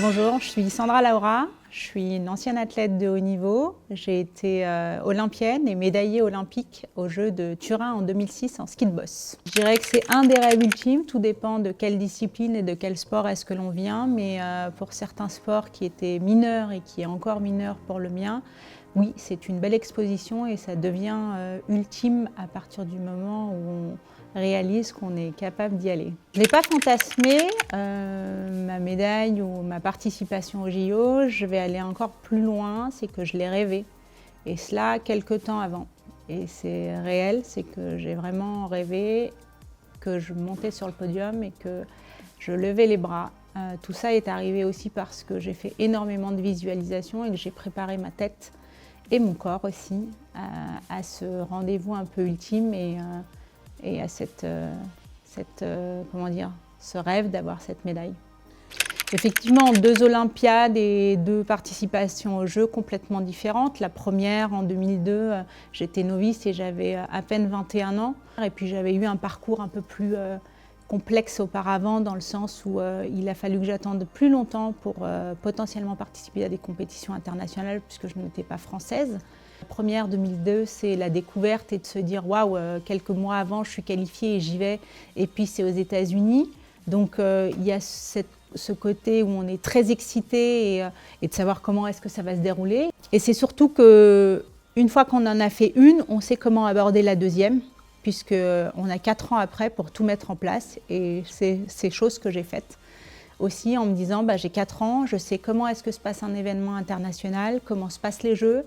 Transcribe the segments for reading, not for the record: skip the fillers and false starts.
Bonjour, je suis Sandra Laura, je suis une ancienne athlète de haut niveau. J'ai été olympienne et médaillée olympique aux Jeux de Turin en 2006 en ski de boss. Je dirais que c'est un des rêves ultimes, tout dépend de quelle discipline et de quel sport est-ce que l'on vient, mais pour certains sports qui étaient mineurs et qui est encore mineur pour le mien, oui, c'est une belle exposition et ça devient ultime à partir du moment où on réalise qu'on est capable d'y aller. Je n'ai pas fantasmé ma médaille ou ma participation au JO, je vais aller encore plus loin, c'est que je l'ai rêvé. Et cela quelques temps avant. Et c'est réel, c'est que j'ai vraiment rêvé que je montais sur le podium et que je levais les bras. Tout ça est arrivé aussi parce que j'ai fait énormément de visualisation et que j'ai préparé ma tête et mon corps aussi à ce rendez-vous un peu ultime et à ce rêve d'avoir cette médaille. Effectivement, 2 Olympiades et 2 participations aux Jeux complètement différentes. La première, en 2002, j'étais novice et j'avais à peine 21 ans. Et puis j'avais eu un parcours un peu plus complexe auparavant, dans le sens où il a fallu que j'attende plus longtemps pour potentiellement participer à des compétitions internationales, puisque je n'étais pas française. La première, 2002, c'est la découverte et de se dire « waouh, quelques mois avant, je suis qualifiée et j'y vais ». Et puis c'est aux États-Unis. Donc il y a ce côté où on est très excité et de savoir comment est-ce que ça va se dérouler. Et c'est surtout qu'une fois qu'on en a fait une, on sait comment aborder la deuxième, puisqu'on a 4 ans après pour tout mettre en place. Et c'est ces choses que j'ai faites aussi en me disant j'ai 4 ans, je sais comment est-ce que se passe un événement international, comment se passent les Jeux,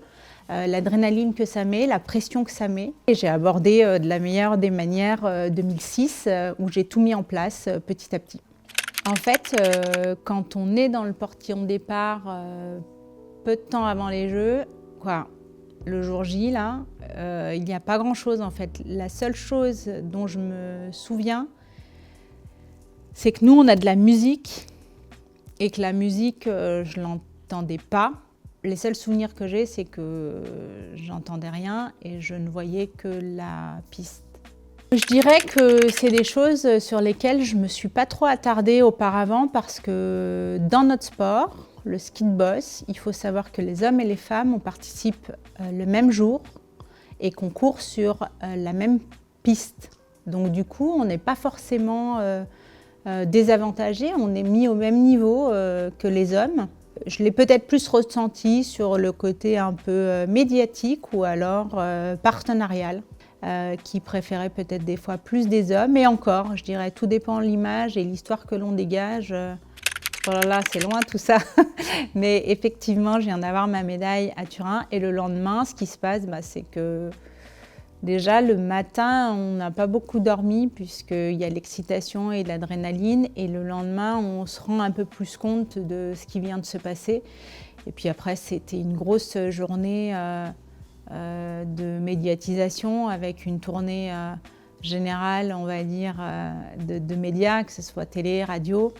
l'adrénaline que ça met, la pression que ça met. Et j'ai abordé de la meilleure des manières 2006 où j'ai tout mis en place petit à petit. En fait, quand on est dans le portillon de départ peu de temps avant les Jeux, le jour J, là, il n'y a pas grand-chose en fait. La seule chose dont je me souviens, c'est que nous, on a de la musique et que la musique, je ne l'entendais pas. Les seuls souvenirs que j'ai, c'est que j'entendais rien et je ne voyais que la piste. Je dirais que c'est des choses sur lesquelles je ne me suis pas trop attardée auparavant parce que dans notre sport, le ski de boss, il faut savoir que les hommes et les femmes, on participe le même jour et qu'on court sur la même piste. Donc du coup, on n'est pas forcément désavantagé, on est mis au même niveau que les hommes. Je l'ai peut-être plus ressenti sur le côté un peu médiatique ou alors partenarial, qui préférait peut-être des fois plus des hommes. Et encore, je dirais, tout dépend de l'image et l'histoire que l'on dégage. Oh là là, c'est loin tout ça. Mais effectivement, je viens d'avoir ma médaille à Turin. Et le lendemain, ce qui se passe, c'est que déjà, le matin, on n'a pas beaucoup dormi puisqu'il y a l'excitation et l'adrénaline. Et le lendemain, on se rend un peu plus compte de ce qui vient de se passer. Et puis après, c'était une grosse journée de médiatisation avec une tournée générale, on va dire, de médias, que ce soit télé, radio.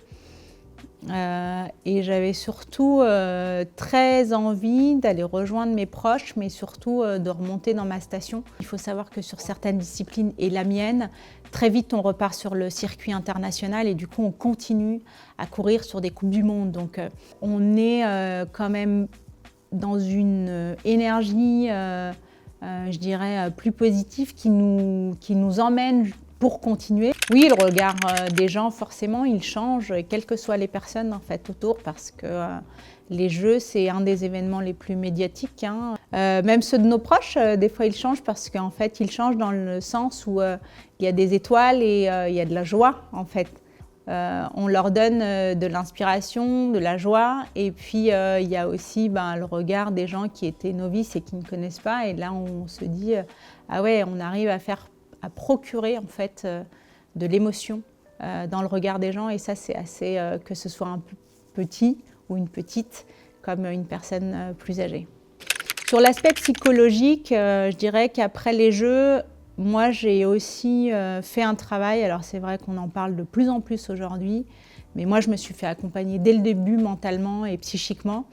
Et j'avais surtout très envie d'aller rejoindre mes proches, mais surtout de remonter dans ma station. Il faut savoir que sur certaines disciplines, et la mienne, très vite on repart sur le circuit international et du coup on continue à courir sur des Coupes du Monde. Donc on est quand même dans une énergie, je dirais, plus positive qui nous emmène pour continuer. Oui, le regard des gens, forcément, il change, quelles que soient les personnes en fait, autour, parce que les Jeux, c'est un des événements les plus médiatiques. Même ceux de nos proches, des fois, ils changent parce qu'en fait, ils changent dans le sens où il y a des étoiles et il y a de la joie, en fait. On leur donne de l'inspiration, de la joie, et puis il y a aussi le regard des gens qui étaient novices et qui ne connaissent pas, et là, on se dit ah ouais, on arrive à procurer en fait de l'émotion dans le regard des gens, et ça c'est assez, que ce soit un petit ou une petite, comme une personne plus âgée. Sur l'aspect psychologique, je dirais qu'après les Jeux, moi j'ai aussi fait un travail, alors c'est vrai qu'on en parle de plus en plus aujourd'hui, mais moi je me suis fait accompagner dès le début mentalement et psychiquement,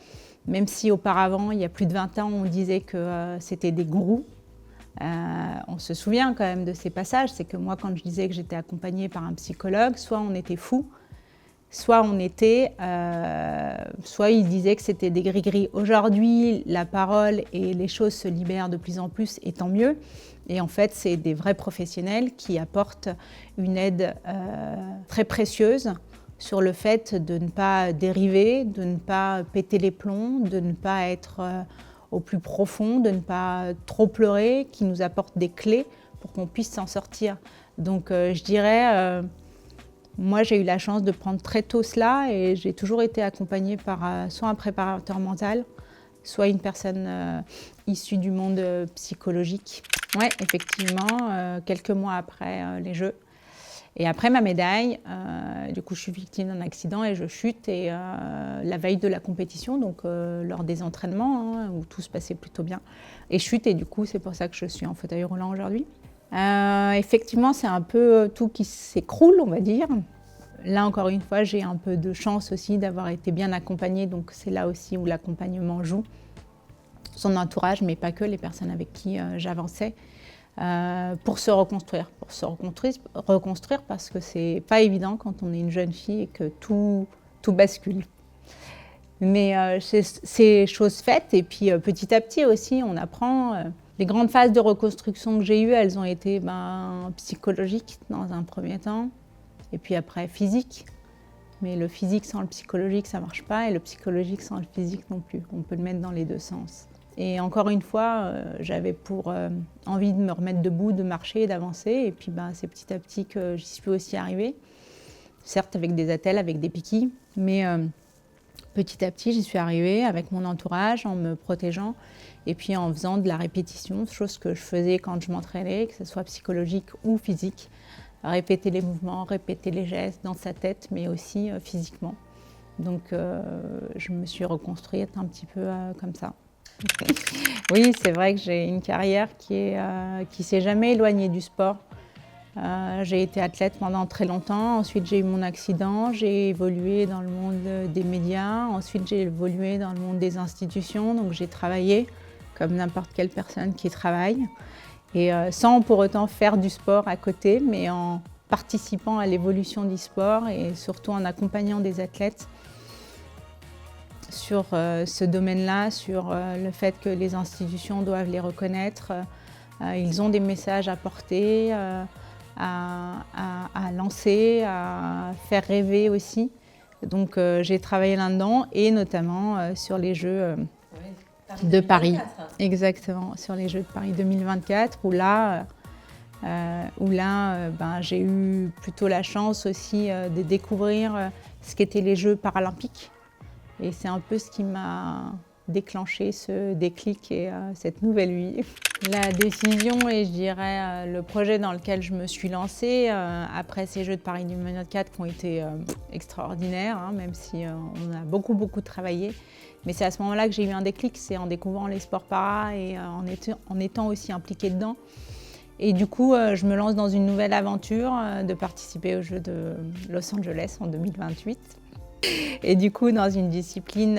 même si auparavant, il y a plus de 20 ans, on disait que c'était des gourous. On se souvient quand même de ces passages, c'est que moi quand je disais que j'étais accompagnée par un psychologue, soit on était fou, soit on était, soit ils disaient que c'était des gris-gris. Aujourd'hui, la parole et les choses se libèrent de plus en plus, et tant mieux. Et en fait, c'est des vrais professionnels qui apportent une aide très précieuse sur le fait de ne pas dériver, de ne pas péter les plombs, de ne pas être au plus profond, de ne pas trop pleurer, qui nous apportent des clés pour qu'on puisse s'en sortir. Donc je dirais, moi j'ai eu la chance de prendre très tôt cela et j'ai toujours été accompagnée par soit un préparateur mental, soit une personne issue du monde psychologique. Oui, effectivement, quelques mois après les Jeux. Et après ma médaille, du coup je suis victime d'un accident et je chute et la veille de la compétition, donc lors des entraînements où tout se passait plutôt bien, et chute et du coup c'est pour ça que je suis en fauteuil roulant aujourd'hui. Effectivement c'est un peu tout qui s'écroule on va dire. Là encore une fois j'ai un peu de chance aussi d'avoir été bien accompagnée, donc c'est là aussi où l'accompagnement joue. Son entourage mais pas que, les personnes avec qui j'avançais. Pour se reconstruire parce que c'est pas évident quand on est une jeune fille et que tout bascule. Mais c'est chose faite et puis petit à petit aussi on apprend. Les grandes phases de reconstruction que j'ai eues, elles ont été psychologiques dans un premier temps et puis après physique. Mais le physique sans le psychologique ça marche pas et le psychologique sans le physique non plus. On peut le mettre dans les deux sens. Et encore une fois, j'avais pour envie de me remettre debout, de marcher, d'avancer. Et puis c'est petit à petit que j'y suis aussi arrivée. Certes avec des attelles, avec des piquilles, mais petit à petit j'y suis arrivée avec mon entourage, en me protégeant et puis en faisant de la répétition, chose que je faisais quand je m'entraînais, que ce soit psychologique ou physique. Répéter les mouvements, répéter les gestes dans sa tête, mais aussi physiquement. Donc je me suis reconstruite un petit peu comme ça. Oui, c'est vrai que j'ai une carrière qui s'est jamais éloignée du sport. J'ai été athlète pendant très longtemps, ensuite j'ai eu mon accident, j'ai évolué dans le monde des médias, ensuite j'ai évolué dans le monde des institutions, donc j'ai travaillé comme n'importe quelle personne qui travaille, et sans pour autant faire du sport à côté, mais en participant à l'évolution du sport et surtout en accompagnant des athlètes sur ce domaine-là, sur le fait que les institutions doivent les reconnaître. Ils ont des messages à porter, à lancer, à faire rêver aussi. Donc j'ai travaillé là-dedans et notamment sur les Jeux de Paris. Exactement, sur les Jeux de Paris 2024 où là j'ai eu plutôt la chance aussi de découvrir ce qu'étaient les Jeux paralympiques. Et c'est un peu ce qui m'a déclenché ce déclic et cette nouvelle vie. La décision et je dirais le projet dans lequel je me suis lancée après ces Jeux de Paris 2024 qui ont été extraordinaires, même si on a beaucoup travaillé. Mais c'est à ce moment-là que j'ai eu un déclic, c'est en découvrant les sports para et en étant aussi impliquée dedans. Et du coup, je me lance dans une nouvelle aventure de participer aux Jeux de Los Angeles en 2028. Et du coup, dans une discipline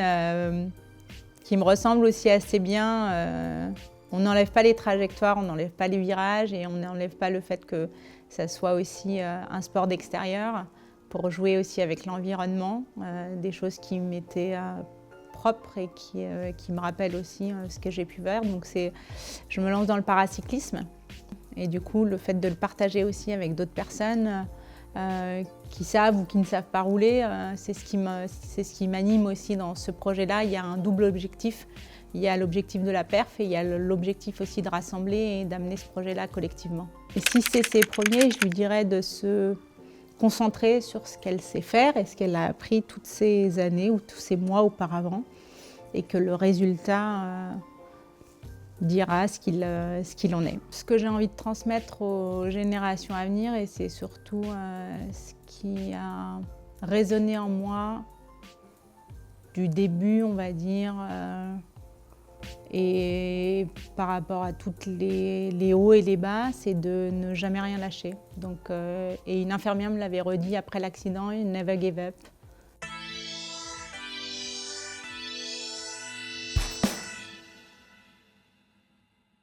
qui me ressemble aussi assez bien, on n'enlève pas les trajectoires, on n'enlève pas les virages et on n'enlève pas le fait que ça soit aussi un sport d'extérieur pour jouer aussi avec l'environnement, des choses qui m'étaient propres et qui me rappellent aussi ce que j'ai pu faire. Donc je me lance dans le paracyclisme et du coup, le fait de le partager aussi avec d'autres personnes qui savent ou qui ne savent pas rouler, c'est ce qui m'anime aussi dans ce projet-là. Il y a un double objectif. Il y a l'objectif de la perf et il y a l'objectif aussi de rassembler et d'amener ce projet-là collectivement. Et si c'est ses premiers, je lui dirais de se concentrer sur ce qu'elle sait faire et ce qu'elle a appris toutes ces années ou tous ces mois auparavant et que le résultat dira ce qu'il en est. Ce que j'ai envie de transmettre aux générations à venir, et c'est surtout ce qui a résonné en moi du début, on va dire, et par rapport à tous les hauts et les bas, c'est de ne jamais rien lâcher. Donc, et une infirmière me l'avait redit après l'accident, « never give up ».